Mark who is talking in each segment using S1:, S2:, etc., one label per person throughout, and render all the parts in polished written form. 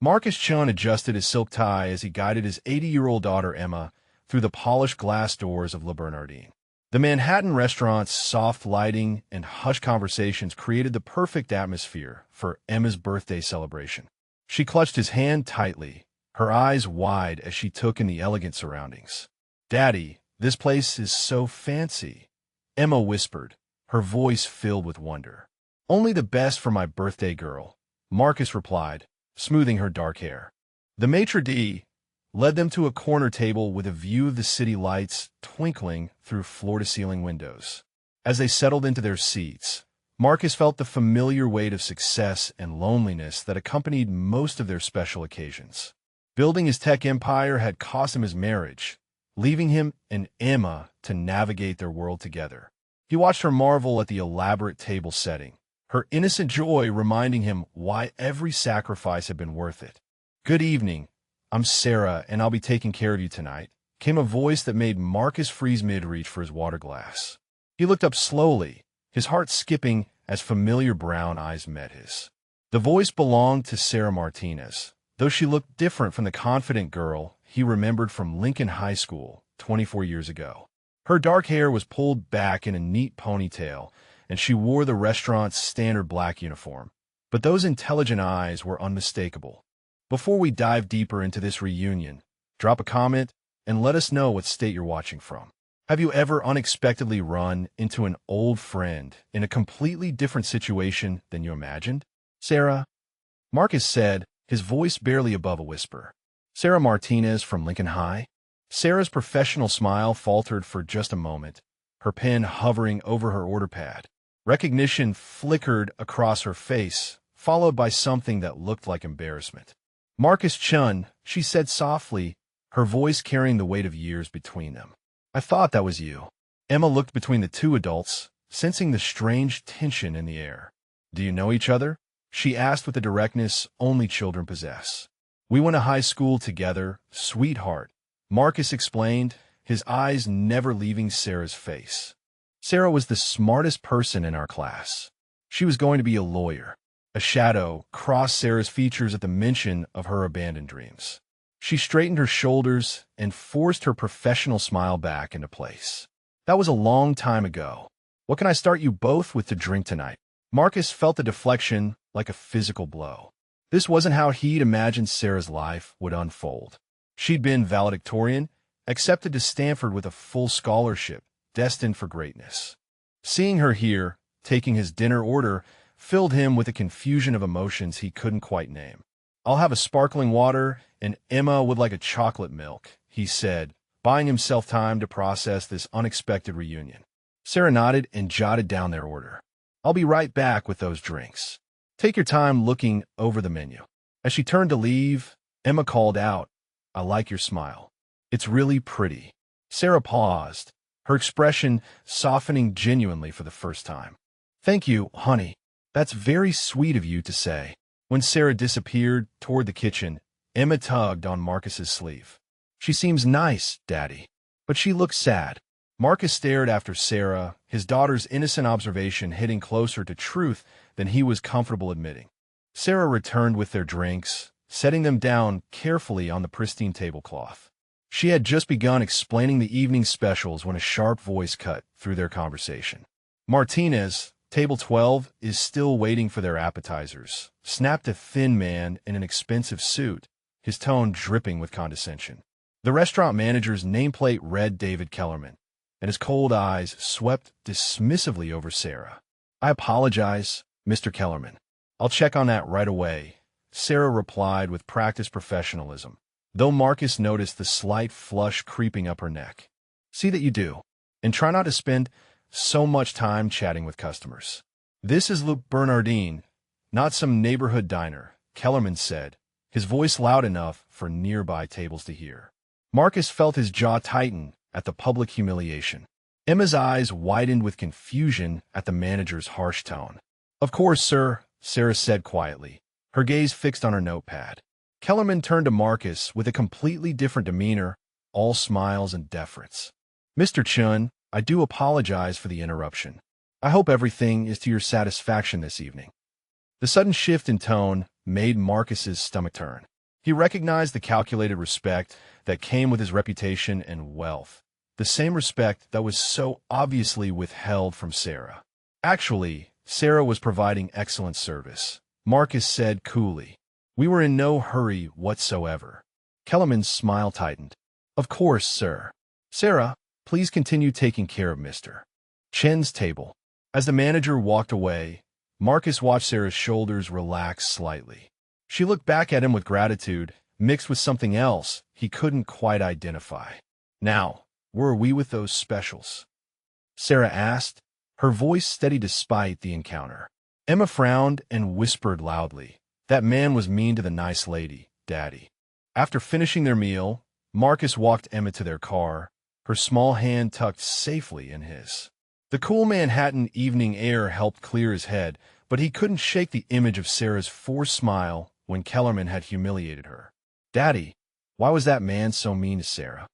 S1: Marcus Chun adjusted his silk tie as he guided his 80-year-old daughter Emma through the polished glass doors of Le Bernardin. The Manhattan restaurant's soft lighting and hushed conversations created the perfect atmosphere for Emma's birthday celebration. She clutched his hand tightly, her eyes wide as she took in the elegant surroundings. "Daddy, this place is so fancy," Emma whispered, her voice filled with wonder. "Only the best for my birthday girl," Marcus replied, smoothing her dark hair. The maitre d' led them to a corner table with a view of the city lights twinkling through floor-to-ceiling windows. As they settled into their seats, Marcus felt the familiar weight of success and loneliness that accompanied most of their special occasions. Building his tech empire had cost him his marriage, leaving him and Emma to navigate their world together. He watched her marvel at the elaborate table setting, her innocent joy reminding him why every sacrifice had been worth it. "Good evening. I'm Sarah, and I'll be taking care of you tonight," came a voice that made Marcus freeze mid-reach for his water glass. He looked up slowly, his heart skipping as familiar brown eyes met his. The voice belonged to Sarah Martinez, though she looked different from the confident girl he remembered from Lincoln High School 24 years ago. Her dark hair was pulled back in a neat ponytail, and she wore the restaurant's standard black uniform. But those intelligent eyes were unmistakable. Before we dive deeper into this reunion, drop a comment and let us know what state you're watching from. Have you ever unexpectedly run into an old friend in a completely different situation than you imagined? "Sarah," Marcus said, his voice barely above a whisper. "Sarah Martinez from Lincoln High?" Sarah's professional smile faltered for just a moment, her pen hovering over her order pad. Recognition flickered across her face, followed by something that looked like embarrassment. "Marcus Chun," she said softly, her voice carrying the weight of years between them. "I thought that was you." Emma looked between the two adults, sensing the strange tension in the air. "Do you know each other?" she asked with the directness only children possess. "We went to high school together, sweetheart," Marcus explained, his eyes never leaving Sarah's face. "Sarah was the smartest person in our class. She was going to be a lawyer." A shadow crossed Sarah's features at the mention of her abandoned dreams. She straightened her shoulders and forced her professional smile back into place. "That was a long time ago. What can I start you both with to drink tonight?" Marcus felt the deflection like a physical blow. This wasn't how he'd imagined Sarah's life would unfold. She'd been valedictorian, accepted to Stanford with a full scholarship, destined for greatness. Seeing her here, taking his dinner order, filled him with a confusion of emotions he couldn't quite name. "I'll have a sparkling water, and Emma would like a chocolate milk," he said, buying himself time to process this unexpected reunion. Sarah nodded and jotted down their order. "I'll be right back with those drinks. Take your time looking over the menu." As she turned to leave, Emma called out, "I like your smile. It's really pretty." Sarah paused, her expression softening genuinely for the first time. "Thank you, honey. That's very sweet of you to say." When Sarah disappeared toward the kitchen, Emma tugged on Marcus's sleeve. "She seems nice, Daddy, but she looks sad." Marcus stared after Sarah, his daughter's innocent observation hitting closer to truth than he was comfortable admitting. Sarah returned with their drinks, setting them down carefully on the pristine tablecloth. She had just begun explaining the evening specials when a sharp voice cut through their conversation. "Martinez, Table 12 is still waiting for their appetizers," snapped a thin man in an expensive suit, his tone dripping with condescension. The restaurant manager's nameplate read David Kellerman, and his cold eyes swept dismissively over Sarah. "I apologize, Mr. Kellerman. I'll check on that right away," Sarah replied with practiced professionalism, though Marcus noticed the slight flush creeping up her neck. "See that you do, and try not to spend so much time chatting with customers. This is Le Bernardin, not some neighborhood diner," Kellerman said, his voice loud enough for nearby tables to hear. Marcus felt his jaw tighten at the public humiliation. Emma's eyes widened with confusion at the manager's harsh tone. "Of course, sir," Sarah said quietly, her gaze fixed on her notepad. Kellerman turned to Marcus with a completely different demeanor, all smiles and deference. "Mr. Chun, I do apologize for the interruption. I hope everything is to your satisfaction this evening." The sudden shift in tone made Marcus's stomach turn. He recognized the calculated respect that came with his reputation and wealth, the same respect that was so obviously withheld from Sarah. Actually, Sarah was providing excellent service, Marcus said coolly. We were in no hurry whatsoever. Kellerman's smile tightened. Of course, sir. Sarah, please continue taking care of Mr. Chen's table. As the manager walked away, Marcus watched Sarah's shoulders relax slightly. She looked back at him with gratitude, mixed with something else he couldn't quite identify. Now, where are we with those specials? Sarah asked, her voice steady despite the encounter. Emma frowned and whispered loudly, that man was mean to the nice lady, Daddy. After finishing their meal, Marcus walked Emma to their car, her small hand tucked safely in his. The cool Manhattan evening air helped clear his head, but he couldn't shake the image of Sarah's forced smile when Kellerman had humiliated her. Daddy, why was that man so mean to Sarah?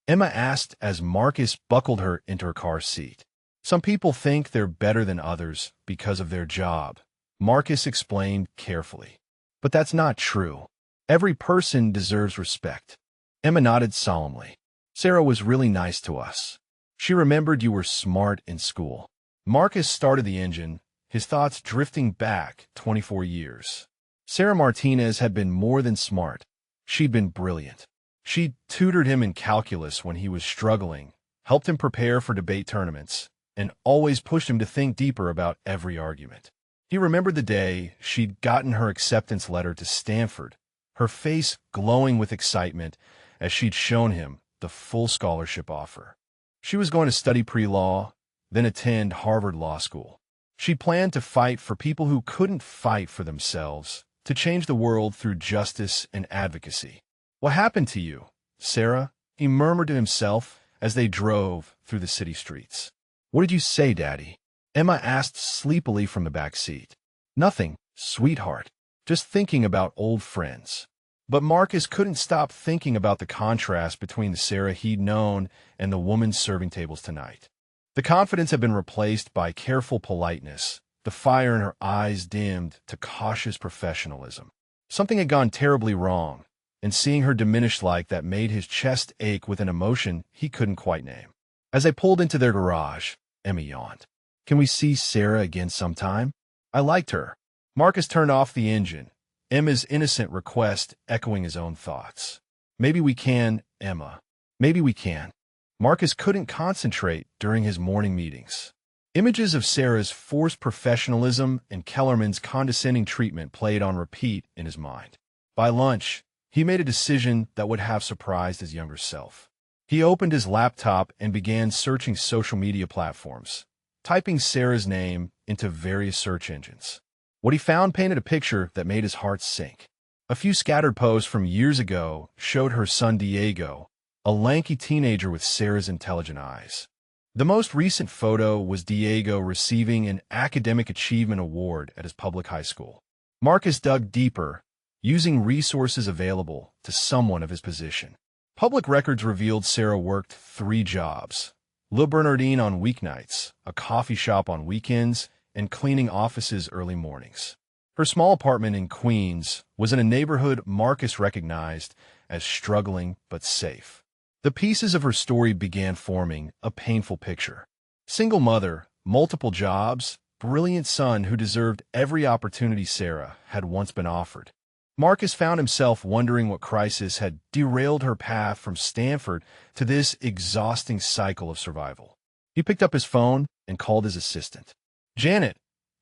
S1: Emma asked as Marcus buckled her into her car seat. Some people think they're better than others because of their job, Marcus explained carefully. But that's not true. Every person deserves respect. Emma nodded solemnly. Sarah was really nice to us. She remembered you were smart in school. Marcus started the engine, his thoughts drifting back 24 years. Sarah Martinez had been more than smart. She'd been brilliant. She'd tutored him in calculus when he was struggling, helped him prepare for debate tournaments, and always pushed him to think deeper about every argument. He remembered the day she'd gotten her acceptance letter to Stanford, her face glowing with excitement as she'd shown him the full scholarship offer. She was going to study pre-law, then attend Harvard Law School. She planned to fight for people who couldn't fight for themselves, to change the world through justice and advocacy. What happened to you, Sarah? He murmured to himself as they drove through the city streets. What did you say, Daddy? Emma asked sleepily from the back seat. Nothing, sweetheart. Just thinking about old friends. But Marcus couldn't stop thinking about the contrast between the Sarah he'd known and the woman serving tables tonight. The confidence had been replaced by careful politeness, the fire in her eyes dimmed to cautious professionalism. Something had gone terribly wrong, and seeing her diminished like that made his chest ache with an emotion he couldn't quite name. As they pulled into their garage, Emma yawned. Can we see Sarah again sometime? I liked her. Marcus turned off the engine, Emma's innocent request echoing his own thoughts. Maybe we can, Emma. Maybe we can. Marcus couldn't concentrate during his morning meetings. Images of Sarah's forced professionalism and Kellerman's condescending treatment played on repeat in his mind. By lunch, he made a decision that would have surprised his younger self. He opened his laptop and began searching social media platforms, typing Sarah's name into various search engines. What he found painted a picture that made his heart sink. A few scattered posts from years ago showed her son Diego, a lanky teenager with Sarah's intelligent eyes. The most recent photo was Diego receiving an academic achievement award at his public high school. Marcus dug deeper, using resources available to someone of his position. Public records revealed Sarah worked 3 jobs: Le Bernardin on weeknights, a coffee shop on weekends, and cleaning offices early mornings. Her small apartment in Queens was in a neighborhood Marcus recognized as struggling but safe. The pieces of her story began forming a painful picture. Single mother, multiple jobs, brilliant son who deserved every opportunity Sarah had once been offered. Marcus found himself wondering what crisis had derailed her path from Stanford to this exhausting cycle of survival. He picked up his phone and called his assistant. Janet,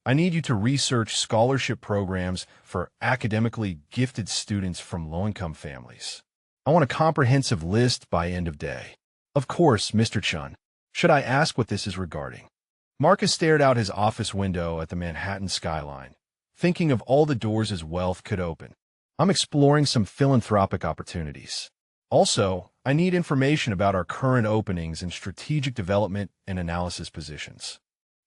S1: I need you to research scholarship programs for academically gifted students from low-income families. I want a comprehensive list by end of day. Of course, Mr. Chun. Should I ask what this is regarding? Marcus stared out his office window at the Manhattan skyline, thinking of all the doors his wealth could open. I'm exploring some philanthropic opportunities. Also, I need information about our current openings in strategic development and analysis positions.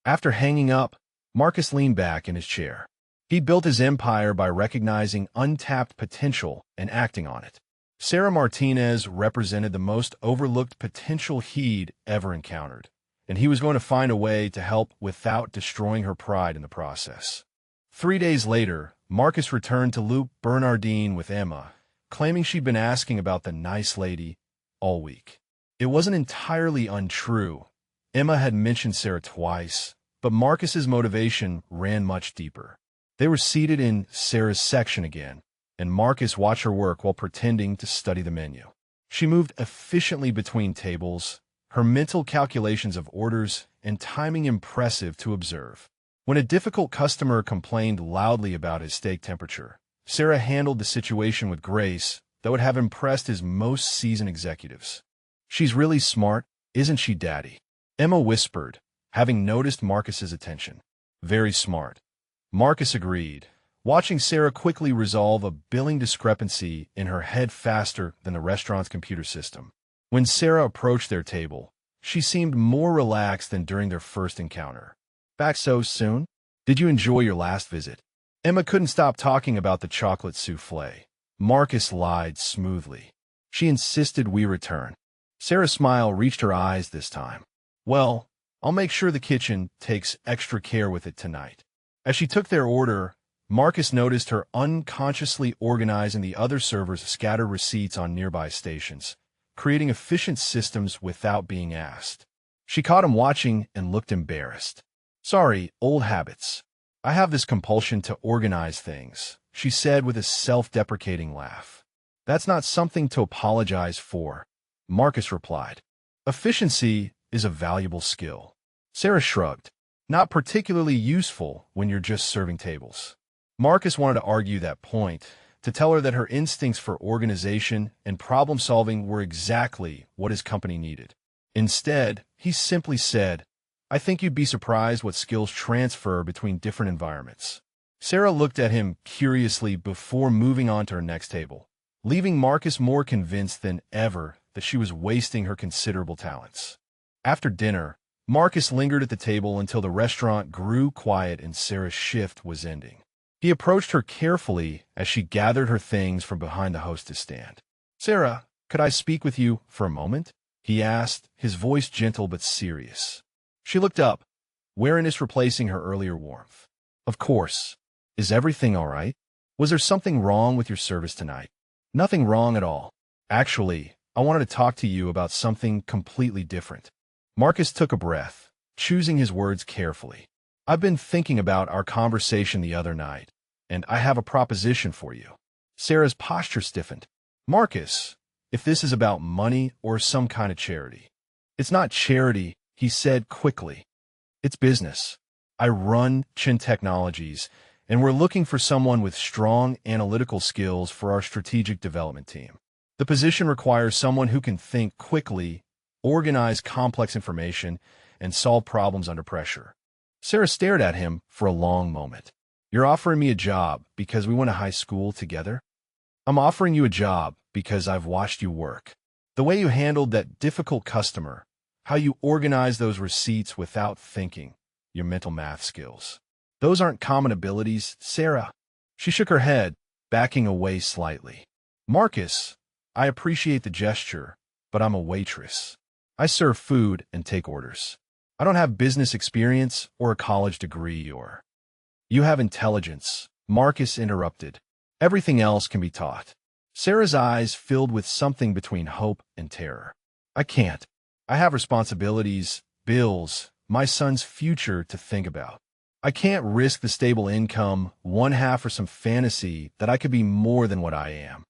S1: After hanging up, Marcus leaned back in his chair. He built his empire by recognizing untapped potential and acting on it. Sarah Martinez represented the most overlooked potential he'd ever encountered, and he was going to find a way to help without destroying her pride in the process. 3 days later, Marcus returned to Loop Bernardine with Emma, claiming she'd been asking about the nice lady all week. It wasn't entirely untrue. Emma had mentioned Sarah twice, but Marcus's motivation ran much deeper. They were seated in Sarah's section again, and Marcus watched her work while pretending to study the menu. She moved efficiently between tables, her mental calculations of orders and timing impressive to observe. When a difficult customer complained loudly about his steak temperature, Sarah handled the situation with grace that would have impressed his most seasoned executives. "She's really smart, isn't she, Daddy?" Emma whispered, having noticed Marcus's attention. "Very smart." Marcus agreed, watching Sarah quickly resolve a billing discrepancy in her head faster than the restaurant's computer system. When Sarah approached their table, she seemed more relaxed than during their first encounter. "Back so soon? Did you enjoy your last visit?" Emma couldn't stop talking about the chocolate souffle. Marcus lied smoothly. "She insisted we return." Sarah's smile reached her eyes this time. "Well, I'll make sure the kitchen takes extra care with it tonight." As she took their order, Marcus noticed her unconsciously organizing the other servers' scattered receipts on nearby stations, creating efficient systems without being asked. She caught him watching and looked embarrassed. "Sorry, old habits. I have this compulsion to organize things," she said with a self-deprecating laugh. "That's not something to apologize for," Marcus replied. "Efficiency is a valuable skill." Sarah shrugged. "Not particularly useful when you're just serving tables." Marcus wanted to argue that point, to tell her that her instincts for organization and problem-solving were exactly what his company needed. Instead, he simply said, "I think you'd be surprised what skills transfer between different environments." Sarah looked at him curiously before moving on to her next table, leaving Marcus more convinced than ever that she was wasting her considerable talents. After dinner, Marcus lingered at the table until the restaurant grew quiet and Sarah's shift was ending. He approached her carefully as she gathered her things from behind the hostess stand. "Sarah, could I speak with you for a moment?" he asked, his voice gentle but serious. She looked up, wariness replacing her earlier warmth. "Of course. Is everything all right? Was there something wrong with your service tonight?" "Nothing wrong at all. Actually, I wanted to talk to you about something completely different." Marcus took a breath, choosing his words carefully. "I've been thinking about our conversation the other night, and I have a proposition for you." Sarah's posture stiffened. "Marcus, if this is about money or some kind of charity." "It's not charity," he said quickly. "It's business. I run Chin Technologies, and we're looking for someone with strong analytical skills for our strategic development team. The position requires someone who can think quickly, organize complex information, and solve problems under pressure." Sarah stared at him for a long moment. "You're offering me a job because we went to high school together?" "I'm offering you a job because I've watched you work. The way you handled that difficult customer, how you organize those receipts without thinking, your mental math skills. Those aren't common abilities, Sarah." She shook her head, backing away slightly. "Marcus, I appreciate the gesture, but I'm a waitress. I serve food and take orders. I don't have business experience or a college degree or—" "You have intelligence," Marcus interrupted. "Everything else can be taught." Sarah's eyes filled with something between hope and terror. "I can't. I have responsibilities, bills, my son's future to think about. I can't risk the stable income, one half for some fantasy that I could be more than what I am."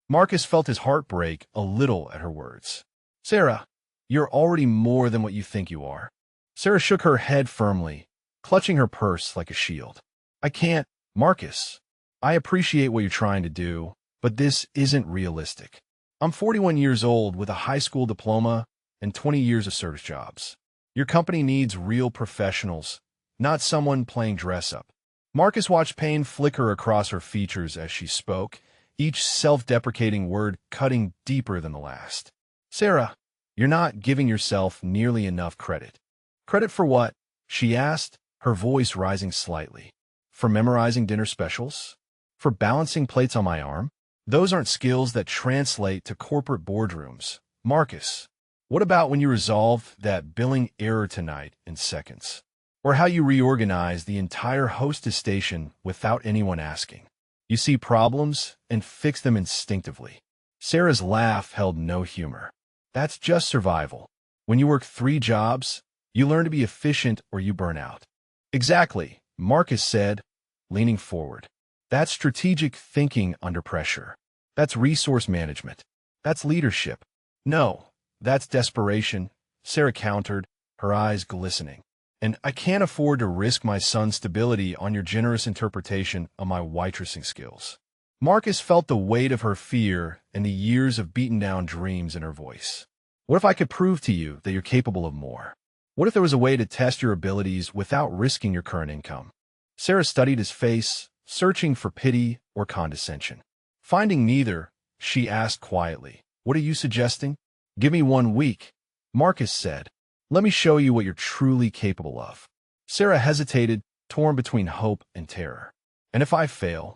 S1: Marcus felt his heart break a little at her words. "Sarah, you're already more than what you think you are." Sarah shook her head firmly, clutching her purse like a shield. "I can't, Marcus. I appreciate what you're trying to do, but this isn't realistic. I'm 41 years old with a high school diploma and 20 years of service jobs. Your company needs real professionals, not someone playing dress-up." Marcus watched pain flicker across her features as she spoke, each self-deprecating word cutting deeper than the last. "Sarah, you're not giving yourself nearly enough credit." "Credit for what?" she asked, her voice rising slightly. "For memorizing dinner specials? For balancing plates on my arm? Those aren't skills that translate to corporate boardrooms. Marcus, what about when you resolved that billing error tonight in seconds?" or how you reorganize the entire hostess station without anyone asking. You see problems and fix them instinctively. Sarah's laugh held no humor. That's just survival. When you work 3 jobs, you learn to be efficient or you burn out. Exactly, Marcus said, leaning forward. That's strategic thinking under pressure. That's resource management. That's leadership. No, that's desperation, Sarah countered, her eyes glistening. And I can't afford to risk my son's stability on your generous interpretation of my waitressing skills. Marcus felt the weight of her fear and the years of beaten-down dreams in her voice. What if I could prove to you that you're capable of more? What if there was a way to test your abilities without risking your current income? Sarah studied his face, searching for pity or condescension. Finding neither, she asked quietly, "What are you suggesting?" "Give me 1 week," Marcus said. "Let me show you what you're truly capable of." Sarah hesitated, torn between hope and terror. "And if I fail,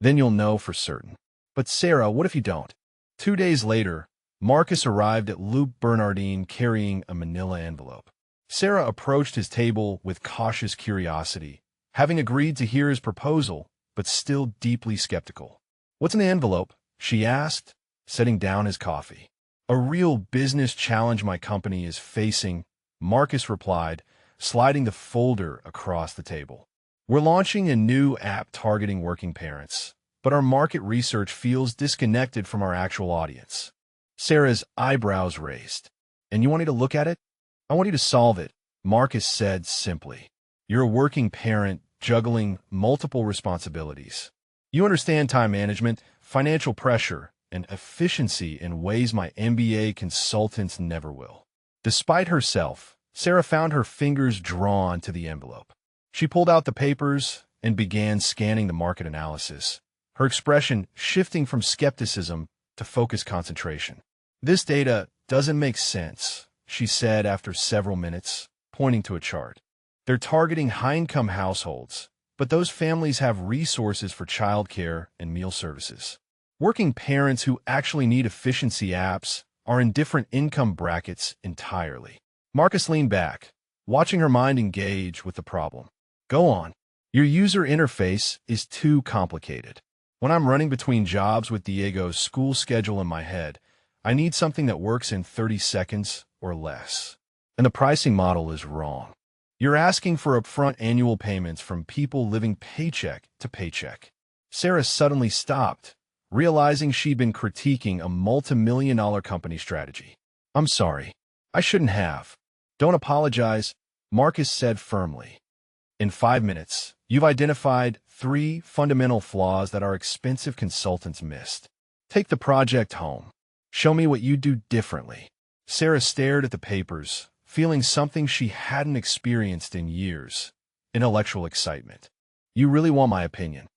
S1: then you'll know for certain." "But Sarah, what if you don't?" 2 days later, Marcus arrived at Loop Bernardine carrying a manila envelope. Sarah approached his table with cautious curiosity, having agreed to hear his proposal, but still deeply skeptical. "What's in the envelope?" she asked, setting down his coffee. "A real business challenge my company is facing," Marcus replied, sliding the folder across the table. "We're launching a new app targeting working parents, but our market research feels disconnected from our actual audience." Sarah's eyebrows raised. "And you want me to look at it?" "I want you to solve it," Marcus said simply. "You're a working parent juggling multiple responsibilities. You understand time management, financial pressure, and efficiency in ways my MBA consultants never will." Despite herself, Sarah found her fingers drawn to the envelope. She pulled out the papers and began scanning the market analysis, her expression shifting from skepticism to focused concentration. "This data doesn't make sense," she said after several minutes, pointing to a chart. "They're targeting high-income households, but those families have resources for childcare and meal services. Working parents who actually need efficiency apps are in different income brackets entirely." Marcus leaned back, watching her mind engage with the problem. "Go on. Your user interface is too complicated. When I'm running between jobs with Diego's school schedule in my head, I need something that works in 30 seconds or less. And the pricing model is wrong. You're asking for upfront annual payments from people living paycheck to paycheck." Sarah suddenly stopped, realizing she'd been critiquing a multi-million-dollar company strategy. "I'm sorry. I shouldn't have." "Don't apologize," Marcus said firmly. "In 5 minutes, you've identified 3 fundamental flaws that our expensive consultants missed. Take the project home. Show me what you do differently." Sarah stared at the papers, feeling something she hadn't experienced in years: intellectual excitement. "You really want my opinion?"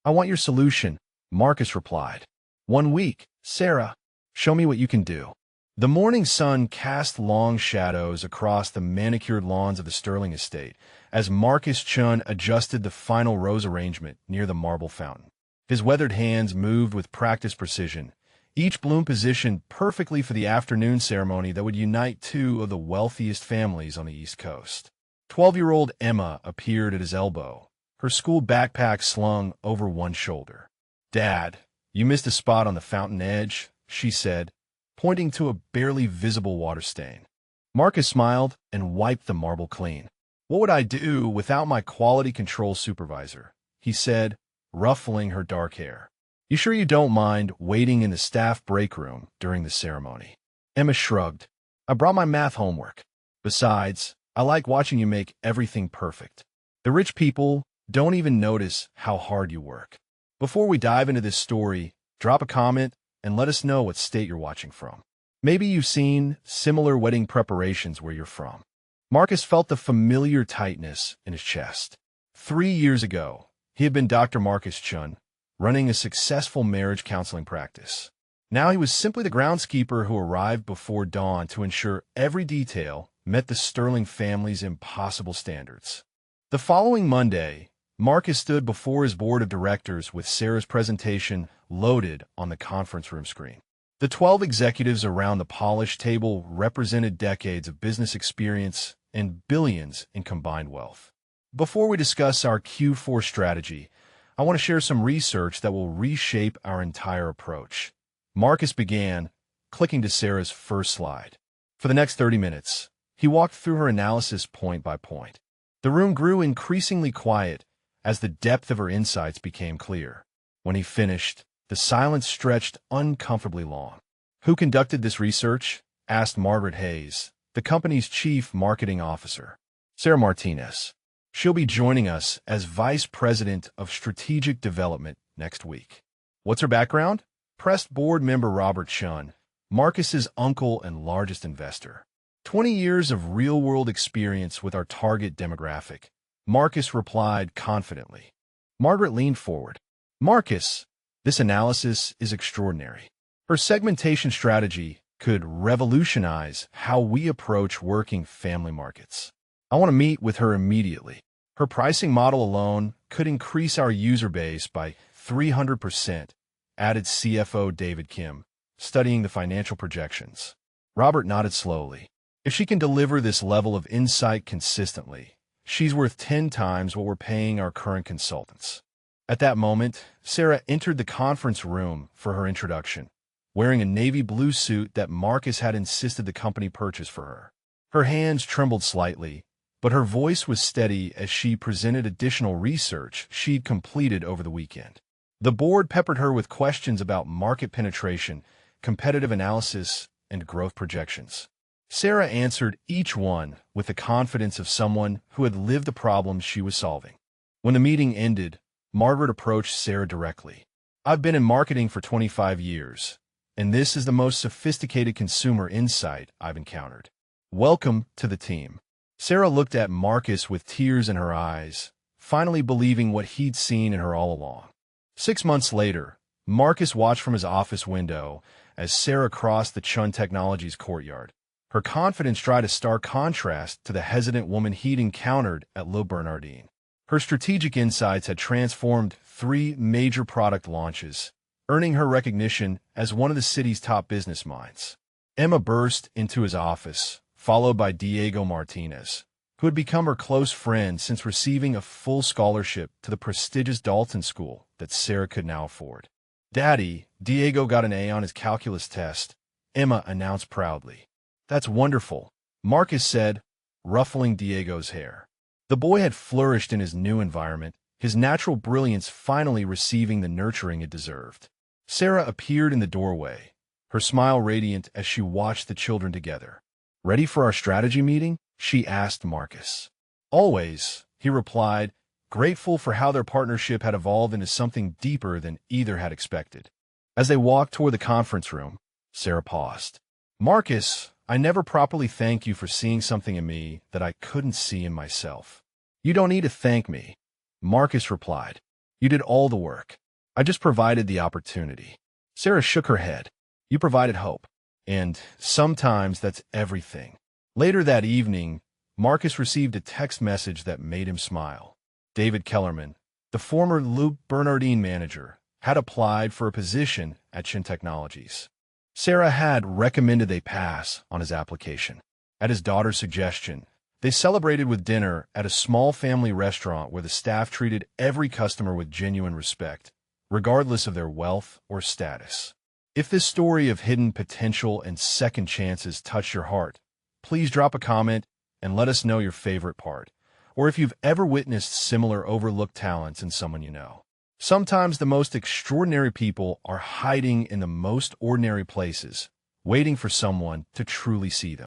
S1: "I want your solution," Marcus replied. 1 week, Sarah. Show me what you can do." The morning sun cast long shadows across the manicured lawns of the Sterling estate as Marcus Chun adjusted the final rose arrangement near the marble fountain. His weathered hands moved with practiced precision, each bloom positioned perfectly for the afternoon ceremony that would unite 2 of the wealthiest families on the East Coast. 12-year-old Emma appeared at his elbow, her school backpack slung over one shoulder. "Dad, you missed a spot on the fountain edge," she said, pointing to a barely visible water stain. Marcus smiled and wiped the marble clean. "What would I do without my quality control supervisor?" he said, ruffling her dark hair. "You sure you don't mind waiting in the staff break room during the ceremony?" Emma shrugged. "I brought my math homework. Besides, I like watching you make everything perfect. The rich people don't even notice how hard you work." Before we dive into this story, drop a comment and let us know what state you're watching from. Maybe you've seen similar wedding preparations where you're from. Marcus felt the familiar tightness in his chest. 3 years ago, he had been Dr. Marcus Chun, running a successful marriage counseling practice. Now he was simply the groundskeeper who arrived before dawn to ensure every detail met the Sterling family's impossible standards. The following Monday, Marcus stood before his board of directors with Sarah's presentation loaded on the conference room screen. The 12 executives around the polished table represented decades of business experience and billions in combined wealth. Before we discuss our Q4 strategy, I want to share some research that will reshape our entire approach. Marcus began, clicking to Sarah's first slide. For the next 30 minutes, he walked through her analysis point by point. The room grew increasingly quiet as the depth of her insights became clear. When he finished, the silence stretched uncomfortably long. "Who conducted this research?" asked Margaret Hayes, the company's chief marketing officer. "Sarah Martinez. She'll be joining us as Vice President of Strategic Development next week." "What's her background?" pressed board member Robert Shun, Marcus's uncle and largest investor. 20 years of real-world experience with our target demographic," Marcus replied confidently. Margaret leaned forward. "Marcus, this analysis is extraordinary. Her segmentation strategy could revolutionize how we approach working family markets. I want to meet with her immediately. Her pricing model alone could increase our user base by 300%, added CFO David Kim, studying the financial projections. Robert nodded slowly. "If she can deliver this level of insight consistently, she's worth 10 times what we're paying our current consultants." At that moment, Sarah entered the conference room for her introduction, wearing a navy blue suit that Marcus had insisted the company purchase for her. Her hands trembled slightly, but her voice was steady as she presented additional research she'd completed over the weekend. The board peppered her with questions about market penetration, competitive analysis, and growth projections. Sarah answered each one with the confidence of someone who had lived the problems she was solving. When the meeting ended, Margaret approached Sarah directly. "I've been in marketing for 25 years, and this is the most sophisticated consumer insight I've encountered. Welcome to the team." Sarah looked at Marcus with tears in her eyes, finally believing what he'd seen in her all along. 6 months later, Marcus watched from his office window as Sarah crossed the Chun Technologies courtyard. Her confidence tried a stark contrast to the hesitant woman he'd encountered at Le Bernardin. Her strategic insights had transformed 3 major product launches, earning her recognition as one of the city's top business minds. Emma burst into his office, followed by Diego Martinez, who had become her close friend since receiving a full scholarship to the prestigious Dalton School that Sarah could now afford. "Daddy, Diego got an A on his calculus test," Emma announced proudly. "That's wonderful," Marcus said, ruffling Diego's hair. The boy had flourished in his new environment, his natural brilliance finally receiving the nurturing it deserved. Sarah appeared in the doorway, her smile radiant as she watched the children together. "Ready for our strategy meeting?" she asked Marcus. "Always," he replied, grateful for how their partnership had evolved into something deeper than either had expected. As they walked toward the conference room, Sarah paused. "Marcus, I never properly thanked you for seeing something in me that I couldn't see in myself." "You don't need to thank me," Marcus replied. "You did all the work. I just provided the opportunity." Sarah shook her head. "You provided hope. And sometimes that's everything." Later that evening, Marcus received a text message that made him smile. David Kellerman, the former Le Bernardin manager, had applied for a position at Chun Technologies. Sarah had recommended they pass on his application. At his daughter's suggestion, they celebrated with dinner at a small family restaurant where the staff treated every customer with genuine respect, regardless of their wealth or status. If this story of hidden potential and second chances touched your heart, please drop a comment and let us know your favorite part, or if you've ever witnessed similar overlooked talents in someone you know. Sometimes the most extraordinary people are hiding in the most ordinary places, waiting for someone to truly see them.